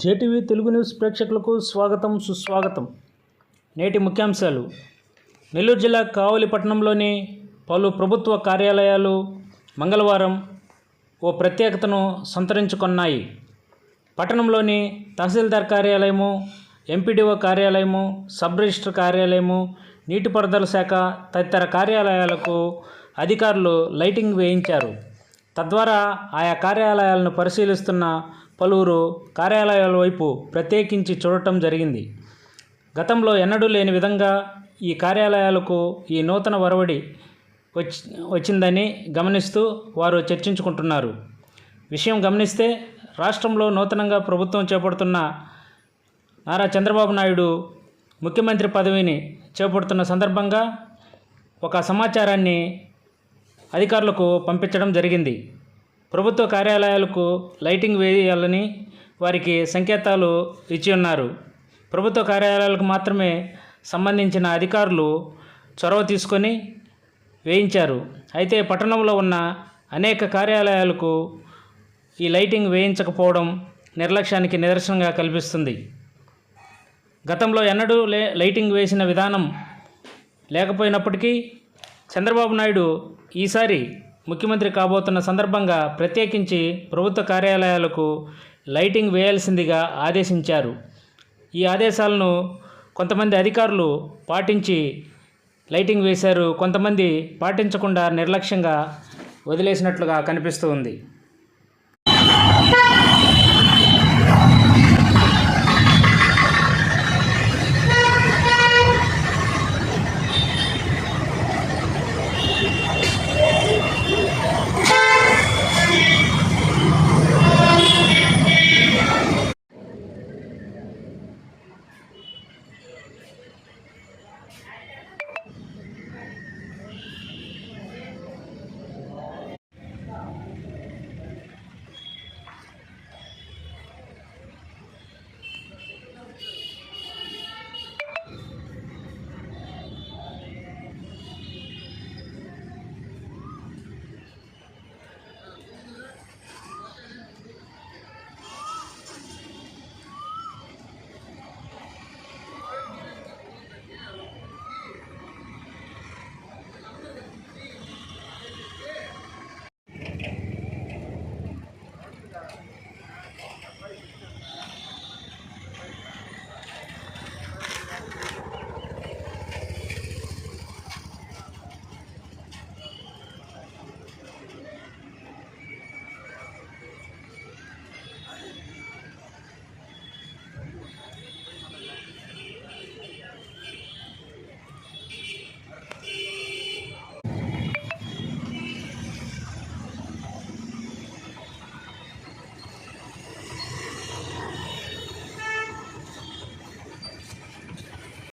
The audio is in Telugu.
జేటీవీ తెలుగు న్యూస్ ప్రేక్షకులకు స్వాగతం సుస్వాగతం. నేటి ముఖ్యాంశాలు. నెల్లూరు జిల్లా కావలి పట్టణంలోని పలు ప్రభుత్వ కార్యాలయాలు మంగళవారం ఓ ప్రత్యేకతను సంతరించుకున్నాయి. పట్టణంలోని తహసీల్దార్ కార్యాలయము, ఎంపీడీఓ కార్యాలయము, సబ్ రిజిస్టర్ కార్యాలయము, నీటిపారుదల శాఖ తదితర కార్యాలయాలకు అధికారులు లైటింగ్ వేయించారు. తద్వారా ఆయా కార్యాలయాలను పరిశీలిస్తున్న పలువురు కార్యాలయాల వైపు ప్రత్యేకించి చూడటం జరిగింది. గతంలో ఎన్నడూ లేని విధంగా ఈ కార్యాలయాలకు ఈ నూతన ఒరవడి వచ్చిందని గమనిస్తూ వారు చర్చించుకుంటున్నారు. విషయం గమనిస్తే రాష్ట్రంలో నూతనంగా ప్రభుత్వం చేపడుతున్న నారా చంద్రబాబు నాయుడు ముఖ్యమంత్రి పదవిని చేపడుతున్న సందర్భంగా ఒక సమాచారాన్ని అధికారులకు పంపించడం జరిగింది. ప్రభుత్వ కార్యాలయాలకు లైటింగ్ వేయాలని వారికి సంకేతాలు ఇచ్చి ఉన్నారు. ప్రభుత్వ కార్యాలయాలకు మాత్రమే సంబంధించిన అధికారులు చొరవ తీసుకొని వేయించారు. అయితే పట్టణంలో ఉన్న అనేక కార్యాలయాలకు ఈ లైటింగ్ వేయించకపోవడం నిర్లక్ష్యానికి నిదర్శనంగా కల్పిస్తుంది. గతంలో ఎన్నడూ లైటింగ్ వేసిన విధానం లేకపోయినప్పటికీ చంద్రబాబు నాయుడు ఈసారి ముఖ్యమంత్రి కాబోతున్న సందర్భంగా ప్రత్యేకించి ప్రభుత్వ కార్యాలయాలకు లైటింగ్ వేయాల్సిందిగా ఆదేశించారు. ఈ ఆదేశాలను కొంతమంది అధికారులు పాటించి లైటింగ్ వేశారు. కొంతమంది పాటించకుండా నిర్లక్ష్యంగా వదిలేసినట్లుగా కనిపిస్తూ ఉంది.